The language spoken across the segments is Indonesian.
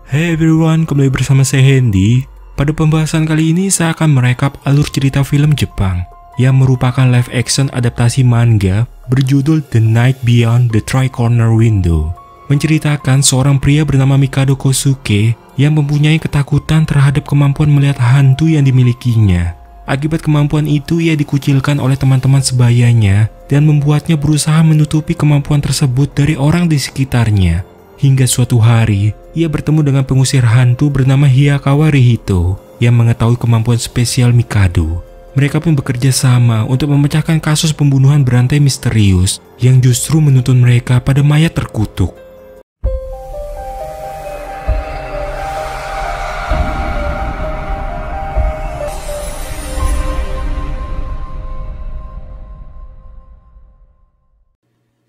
Hey everyone, kembali bersama saya Hendy. Pada pembahasan kali ini saya akan merekap alur cerita film Jepang yang merupakan live action adaptasi manga berjudul The Night Beyond the Tri-Corner Window. Menceritakan seorang pria bernama Mikado Kosuke yang mempunyai ketakutan terhadap kemampuan melihat hantu yang dimilikinya. Akibat kemampuan itu ia dikucilkan oleh teman-teman sebayanya dan membuatnya berusaha menutupi kemampuan tersebut dari orang di sekitarnya. Hingga suatu hari, ia bertemu dengan pengusir hantu bernama Hayakawa Rihito yang mengetahui kemampuan spesial Mikado. Mereka pun bekerja sama untuk memecahkan kasus pembunuhan berantai misterius yang justru menuntun mereka pada mayat terkutuk.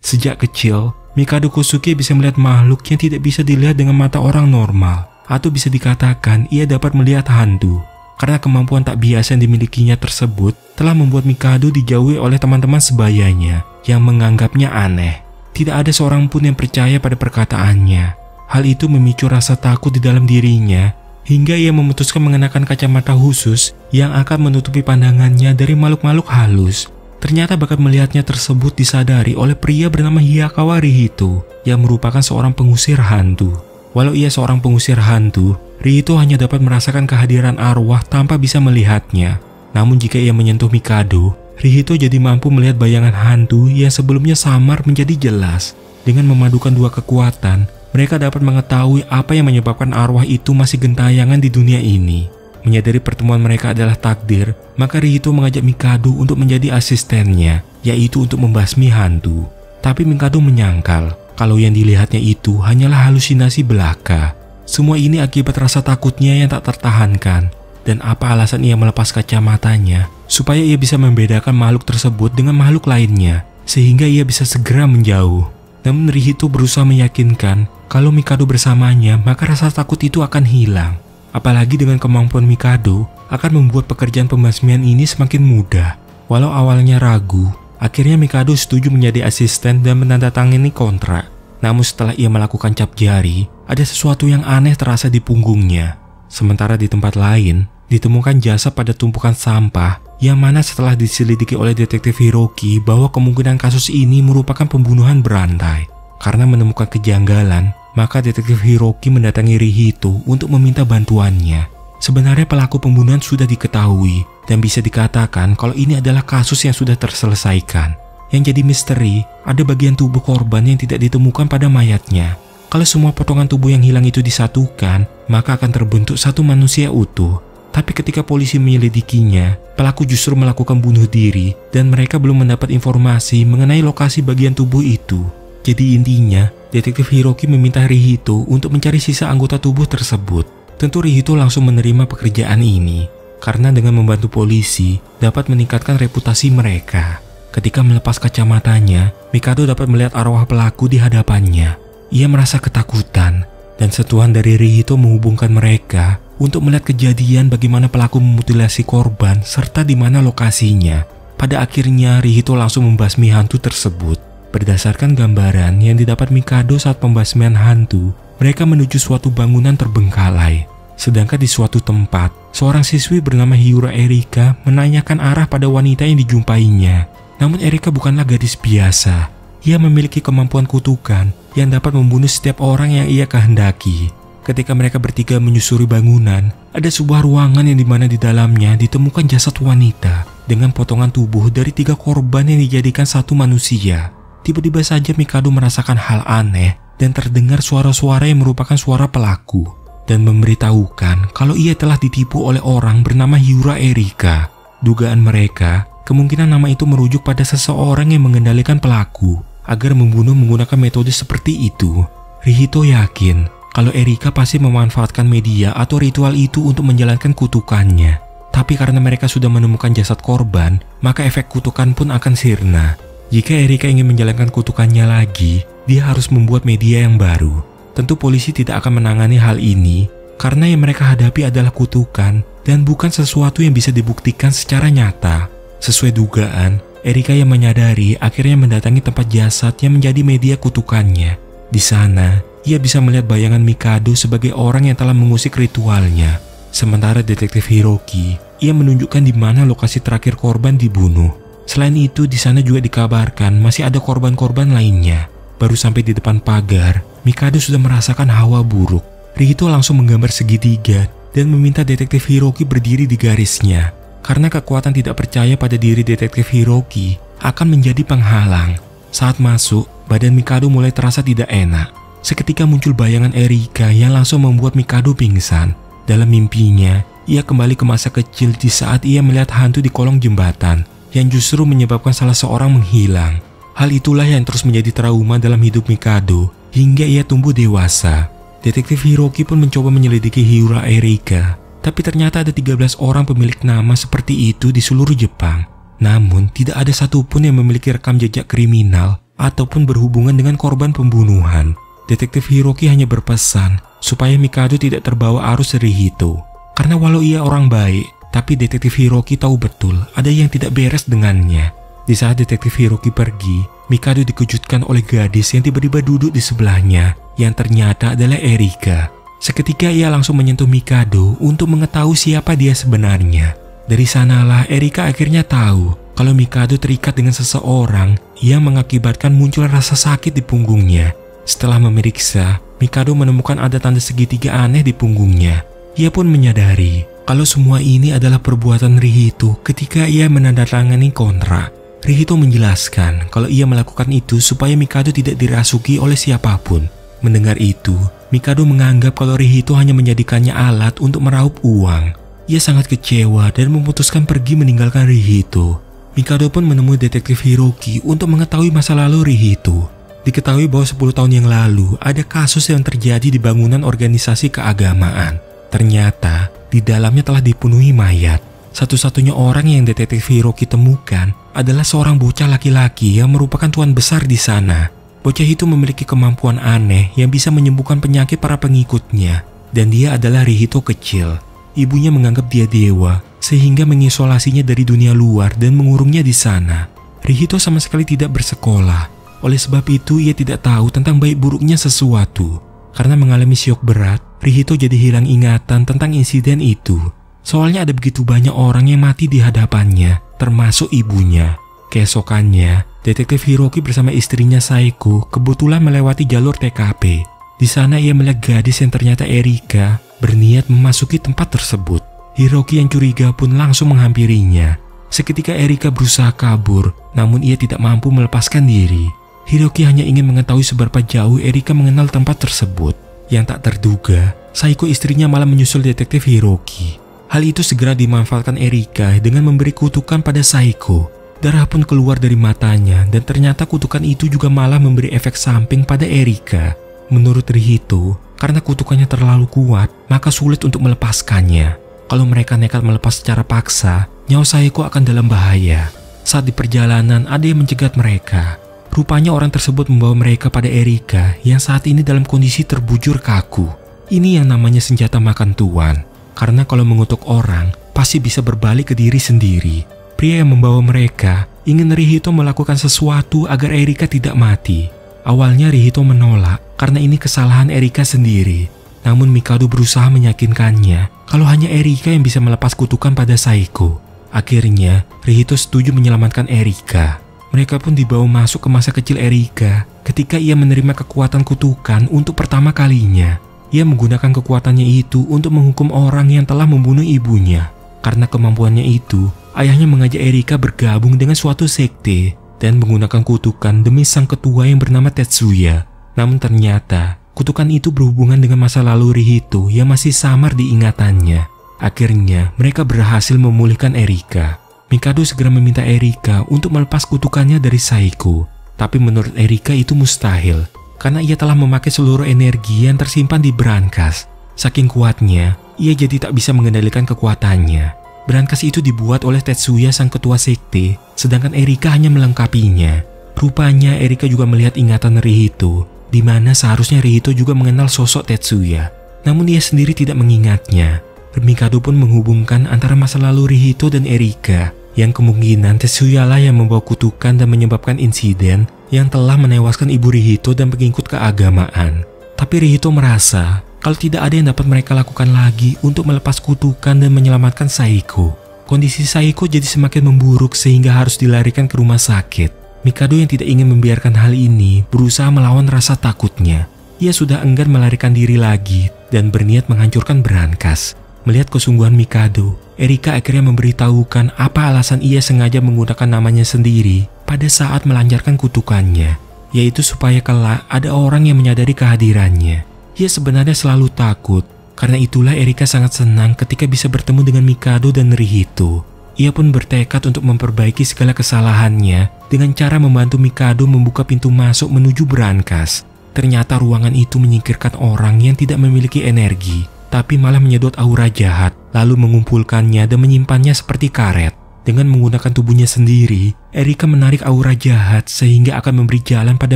Sejak kecil, Mikado Kosuke bisa melihat makhluk yang tidak bisa dilihat dengan mata orang normal, atau bisa dikatakan ia dapat melihat hantu. Karena kemampuan tak biasa yang dimilikinya tersebut telah membuat Mikado dijauhi oleh teman-teman sebayanya yang menganggapnya aneh. Tidak ada seorang pun yang percaya pada perkataannya. Hal itu memicu rasa takut di dalam dirinya hingga ia memutuskan mengenakan kacamata khusus yang akan menutupi pandangannya dari makhluk-makhluk halus. Ternyata bakat melihatnya tersebut disadari oleh pria bernama Hayakawa Rihito yang merupakan seorang pengusir hantu. Walau ia seorang pengusir hantu, Rihito hanya dapat merasakan kehadiran arwah tanpa bisa melihatnya. Namun jika ia menyentuh Mikado, Rihito jadi mampu melihat bayangan hantu yang sebelumnya samar menjadi jelas. Dengan memadukan dua kekuatan, mereka dapat mengetahui apa yang menyebabkan arwah itu masih gentayangan di dunia ini. Menyadari pertemuan mereka adalah takdir, maka Rihito mengajak Mikado untuk menjadi asistennya, yaitu untuk membasmi hantu. Tapi Mikado menyangkal kalau yang dilihatnya itu hanyalah halusinasi belaka. Semua ini akibat rasa takutnya yang tak tertahankan. Dan apa alasan ia melepas kacamatanya? Supaya ia bisa membedakan makhluk tersebut dengan makhluk lainnya, sehingga ia bisa segera menjauh. Namun Rihito berusaha meyakinkan kalau Mikado bersamanya, maka rasa takut itu akan hilang. Apalagi dengan kemampuan Mikado akan membuat pekerjaan pembasmian ini semakin mudah. Walau awalnya ragu, akhirnya Mikado setuju menjadi asisten dan menandatangani kontrak. Namun setelah ia melakukan cap jari, ada sesuatu yang aneh terasa di punggungnya. Sementara di tempat lain, ditemukan jasad pada tumpukan sampah yang mana setelah diselidiki oleh detektif Hiroki bahwa kemungkinan kasus ini merupakan pembunuhan berantai. Karena menemukan kejanggalan, maka detektif Hiroki mendatangi Rihito untuk meminta bantuannya. Sebenarnya pelaku pembunuhan sudah diketahui dan bisa dikatakan kalau ini adalah kasus yang sudah terselesaikan. Yang jadi misteri, ada bagian tubuh korban yang tidak ditemukan pada mayatnya. Kalau semua potongan tubuh yang hilang itu disatukan, maka akan terbentuk satu manusia utuh. Tapi ketika polisi menyelidikinya, pelaku justru melakukan bunuh diri dan mereka belum mendapat informasi mengenai lokasi bagian tubuh itu. Jadi intinya, detektif Hiroki meminta Rihito untuk mencari sisa anggota tubuh tersebut. Tentu Rihito langsung menerima pekerjaan ini, karena dengan membantu polisi dapat meningkatkan reputasi mereka. Ketika melepas kacamatanya, Mikado dapat melihat arwah pelaku di hadapannya. Ia merasa ketakutan, dan sentuhan dari Rihito menghubungkan mereka untuk melihat kejadian bagaimana pelaku memutilasi korban serta di mana lokasinya. Pada akhirnya, Rihito langsung membasmi hantu tersebut. Berdasarkan gambaran yang didapat Mikado saat pembasmian hantu, mereka menuju suatu bangunan terbengkalai. Sedangkan di suatu tempat, seorang siswi bernama Hyura Erika menanyakan arah pada wanita yang dijumpainya. Namun Erika bukanlah gadis biasa. Ia memiliki kemampuan kutukan yang dapat membunuh setiap orang yang ia kehendaki. Ketika mereka bertiga menyusuri bangunan, ada sebuah ruangan yang dimana di dalamnya ditemukan jasad wanita dengan potongan tubuh dari 3 korban yang dijadikan satu manusia. Tiba-tiba saja Mikado merasakan hal aneh dan terdengar suara-suara yang merupakan suara pelaku dan memberitahukan kalau ia telah ditipu oleh orang bernama Hyura Erika. Dugaan mereka, kemungkinan nama itu merujuk pada seseorang yang mengendalikan pelaku agar membunuh menggunakan metode seperti itu. Rihito yakin kalau Erika pasti memanfaatkan media atau ritual itu untuk menjalankan kutukannya. Tapi karena mereka sudah menemukan jasad korban, maka efek kutukan pun akan sirna. Jika Erika ingin menjalankan kutukannya lagi, dia harus membuat media yang baru. Tentu polisi tidak akan menangani hal ini, karena yang mereka hadapi adalah kutukan dan bukan sesuatu yang bisa dibuktikan secara nyata. Sesuai dugaan, Erika yang menyadari akhirnya mendatangi tempat jasad yang menjadi media kutukannya. Di sana, ia bisa melihat bayangan Mikado sebagai orang yang telah mengusik ritualnya. Sementara detektif Hiroki, ia menunjukkan di mana lokasi terakhir korban dibunuh. Selain itu, di sana juga dikabarkan masih ada korban-korban lainnya. Baru sampai di depan pagar, Mikado sudah merasakan hawa buruk. Rihito langsung menggambar segitiga dan meminta detektif Hiroki berdiri di garisnya. Karena kekuatan tidak percaya pada diri detektif Hiroki akan menjadi penghalang. Saat masuk, badan Mikado mulai terasa tidak enak. Seketika muncul bayangan Erika yang langsung membuat Mikado pingsan. Dalam mimpinya, ia kembali ke masa kecil di saat ia melihat hantu di kolong jembatan yang justru menyebabkan salah seorang menghilang. Hal itulah yang terus menjadi trauma dalam hidup Mikado hingga ia tumbuh dewasa. Detektif Hiroki pun mencoba menyelidiki Hyura Erika, tapi ternyata ada 13 orang pemilik nama seperti itu di seluruh Jepang. Namun, tidak ada satupun yang memiliki rekam jejak kriminal ataupun berhubungan dengan korban pembunuhan. Detektif Hiroki hanya berpesan supaya Mikado tidak terbawa arus Rihito. Karena walau ia orang baik, tapi detektif Hiroki tahu betul ada yang tidak beres dengannya. Di saat detektif Hiroki pergi, Mikado dikejutkan oleh gadis yang tiba-tiba duduk di sebelahnya, yang ternyata adalah Erika. Seketika ia langsung menyentuh Mikado untuk mengetahui siapa dia sebenarnya. Dari sanalah Erika akhirnya tahu kalau Mikado terikat dengan seseorang yang mengakibatkan muncul rasa sakit di punggungnya. Setelah memeriksa, Mikado menemukan ada tanda segitiga aneh di punggungnya. Ia pun menyadari kalau semua ini adalah perbuatan Rihito ketika ia menandatangani kontrak. Rihito menjelaskan kalau ia melakukan itu supaya Mikado tidak dirasuki oleh siapapun. Mendengar itu, Mikado menganggap kalau Rihito hanya menjadikannya alat untuk meraup uang. Ia sangat kecewa dan memutuskan pergi meninggalkan Rihito. Mikado pun menemui detektif Hiroki untuk mengetahui masa lalu Rihito. Diketahui bahwa 10 tahun yang lalu ada kasus yang terjadi di bangunan organisasi keagamaan. Ternyata di dalamnya telah dipenuhi mayat. Satu-satunya orang yang detektif Hiroki temukan adalah seorang bocah laki-laki yang merupakan tuan besar di sana. Bocah itu memiliki kemampuan aneh yang bisa menyembuhkan penyakit para pengikutnya. Dan dia adalah Rihito kecil. Ibunya menganggap dia dewa sehingga mengisolasinya dari dunia luar dan mengurungnya di sana. Rihito sama sekali tidak bersekolah. Oleh sebab itu, ia tidak tahu tentang baik buruknya sesuatu. Karena mengalami syok berat, Rihito jadi hilang ingatan tentang insiden itu. Soalnya ada begitu banyak orang yang mati di hadapannya, termasuk ibunya. Keesokannya, detektif Hiroki bersama istrinya Saiko kebetulan melewati jalur TKP. Di sana ia melihat gadis yang ternyata Erika berniat memasuki tempat tersebut. Hiroki yang curiga pun langsung menghampirinya. Seketika Erika berusaha kabur, namun ia tidak mampu melepaskan diri. Hiroki hanya ingin mengetahui seberapa jauh Erika mengenal tempat tersebut. Yang tak terduga, Saiko istrinya malah menyusul detektif Hiroki. Hal itu segera dimanfaatkan Erika dengan memberi kutukan pada Saiko. Darah pun keluar dari matanya dan ternyata kutukan itu juga malah memberi efek samping pada Erika. Menurut Rihito, karena kutukannya terlalu kuat, maka sulit untuk melepaskannya. Kalau mereka nekat melepas secara paksa, nyawa Saiko akan dalam bahaya. Saat di perjalanan ada yang mencegat mereka. Rupanya orang tersebut membawa mereka pada Erika yang saat ini dalam kondisi terbujur kaku. Ini yang namanya senjata makan tuan. Karena kalau mengutuk orang, pasti bisa berbalik ke diri sendiri. Pria yang membawa mereka ingin Rihito melakukan sesuatu agar Erika tidak mati. Awalnya Rihito menolak karena ini kesalahan Erika sendiri. Namun Mikado berusaha meyakinkannya kalau hanya Erika yang bisa melepas kutukan pada Saiko. Akhirnya Rihito setuju menyelamatkan Erika. Mereka pun dibawa masuk ke masa kecil Erika ketika ia menerima kekuatan kutukan untuk pertama kalinya. Ia menggunakan kekuatannya itu untuk menghukum orang yang telah membunuh ibunya. Karena kemampuannya itu, ayahnya mengajak Erika bergabung dengan suatu sekte dan menggunakan kutukan demi sang ketua yang bernama Tetsuya. Namun ternyata, kutukan itu berhubungan dengan masa lalu Rihito yang masih samar di ingatannya. Akhirnya, mereka berhasil memulihkan Erika. Mikado segera meminta Erika untuk melepas kutukannya dari Saiko. Tapi menurut Erika itu mustahil, karena ia telah memakai seluruh energi yang tersimpan di brankas. Saking kuatnya, ia jadi tak bisa mengendalikan kekuatannya. Brankas itu dibuat oleh Tetsuya sang ketua sekte, sedangkan Erika hanya melengkapinya. Rupanya Erika juga melihat ingatan Rihito, di mana seharusnya Rihito juga mengenal sosok Tetsuya. Namun ia sendiri tidak mengingatnya. Mikado pun menghubungkan antara masa lalu Rihito dan Erika, yang kemungkinan Tetsuya lah yang membawa kutukan dan menyebabkan insiden yang telah menewaskan ibu Rihito dan pengikut keagamaan. Tapi Rihito merasa kalau tidak ada yang dapat mereka lakukan lagi untuk melepas kutukan dan menyelamatkan Saiko. Kondisi Saiko jadi semakin memburuk sehingga harus dilarikan ke rumah sakit. Mikado yang tidak ingin membiarkan hal ini berusaha melawan rasa takutnya. Ia sudah enggan melarikan diri lagi dan berniat menghancurkan berangkas. Melihat kesungguhan Mikado, Erika akhirnya memberitahukan apa alasan ia sengaja menggunakan namanya sendiri pada saat melancarkan kutukannya, yaitu supaya kelak ada orang yang menyadari kehadirannya. Ia sebenarnya selalu takut, karena itulah Erika sangat senang ketika bisa bertemu dengan Mikado dan Rihito. Ia pun bertekad untuk memperbaiki segala kesalahannya dengan cara membantu Mikado membuka pintu masuk menuju berangkas. Ternyata ruangan itu menyingkirkan orang yang tidak memiliki energi, tapi malah menyedot aura jahat, lalu mengumpulkannya dan menyimpannya seperti karet. Dengan menggunakan tubuhnya sendiri, Erika menarik aura jahat sehingga akan memberi jalan pada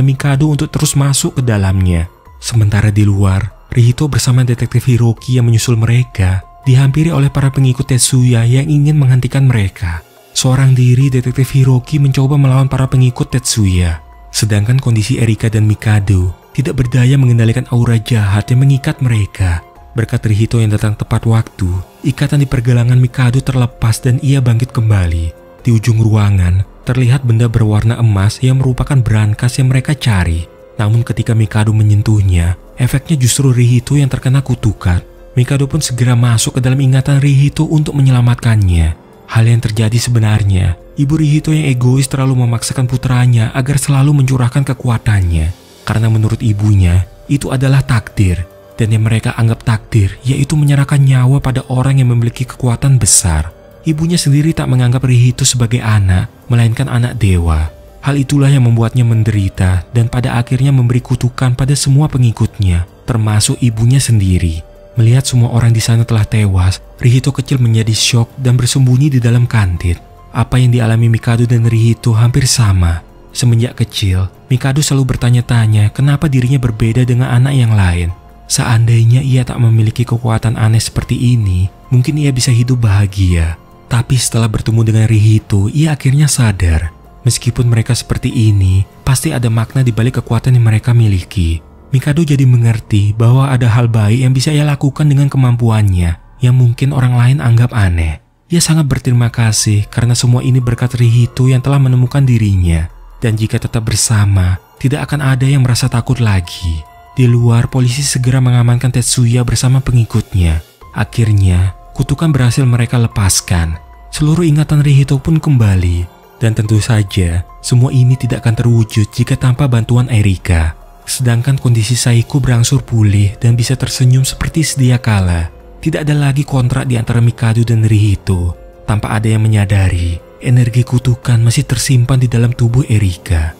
Mikado untuk terus masuk ke dalamnya. Sementara di luar, Rihito bersama detektif Hiroki yang menyusul mereka dihampiri oleh para pengikut Tetsuya yang ingin menghentikan mereka. Seorang diri detektif Hiroki mencoba melawan para pengikut Tetsuya, sedangkan kondisi Erika dan Mikado tidak berdaya mengendalikan aura jahat yang mengikat mereka. Berkat Rihito yang datang tepat waktu, ikatan di pergelangan Mikado terlepas dan ia bangkit kembali. Di ujung ruangan, terlihat benda berwarna emas yang merupakan berangkas yang mereka cari. Namun ketika Mikado menyentuhnya, efeknya justru Rihito yang terkena kutukan. Mikado pun segera masuk ke dalam ingatan Rihito untuk menyelamatkannya. Hal yang terjadi sebenarnya, ibu Rihito yang egois terlalu memaksakan putranya agar selalu mencurahkan kekuatannya. Karena menurut ibunya, itu adalah takdir. Dan yang mereka anggap takdir, yaitu menyerahkan nyawa pada orang yang memiliki kekuatan besar. Ibunya sendiri tak menganggap Rihito sebagai anak, melainkan anak dewa. Hal itulah yang membuatnya menderita dan pada akhirnya memberi kutukan pada semua pengikutnya, termasuk ibunya sendiri. Melihat semua orang di sana telah tewas, Rihito kecil menjadi syok dan bersembunyi di dalam kantin. Apa yang dialami Mikado dan Rihito hampir sama. Semenjak kecil, Mikado selalu bertanya-tanya kenapa dirinya berbeda dengan anak yang lain. Seandainya ia tak memiliki kekuatan aneh seperti ini, mungkin ia bisa hidup bahagia. Tapi setelah bertemu dengan Rihito, ia akhirnya sadar. Meskipun mereka seperti ini, pasti ada makna di balik kekuatan yang mereka miliki. Mikado jadi mengerti bahwa ada hal baik yang bisa ia lakukan dengan kemampuannya, yang mungkin orang lain anggap aneh. Ia sangat berterima kasih karena semua ini berkat Rihito yang telah menemukan dirinya. Dan jika tetap bersama, tidak akan ada yang merasa takut lagi. Di luar, polisi segera mengamankan Tetsuya bersama pengikutnya. Akhirnya, kutukan berhasil mereka lepaskan. Seluruh ingatan Rihito pun kembali. Dan tentu saja, semua ini tidak akan terwujud jika tanpa bantuan Erika. Sedangkan kondisi Saiko berangsur pulih dan bisa tersenyum seperti sedia kala. Tidak ada lagi kontrak di antara Mikado dan Rihito. Tanpa ada yang menyadari, energi kutukan masih tersimpan di dalam tubuh Erika.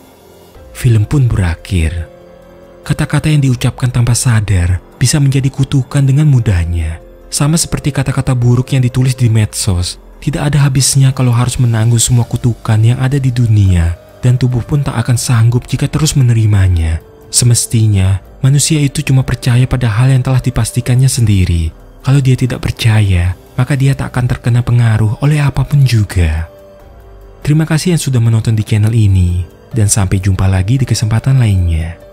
Film pun berakhir. Kata-kata yang diucapkan tanpa sadar bisa menjadi kutukan dengan mudahnya. Sama seperti kata-kata buruk yang ditulis di medsos, tidak ada habisnya kalau harus menanggung semua kutukan yang ada di dunia, dan tubuh pun tak akan sanggup jika terus menerimanya. Semestinya, manusia itu cuma percaya pada hal yang telah dipastikannya sendiri. Kalau dia tidak percaya, maka dia tak akan terkena pengaruh oleh apapun juga. Terima kasih yang sudah menonton di channel ini, dan sampai jumpa lagi di kesempatan lainnya.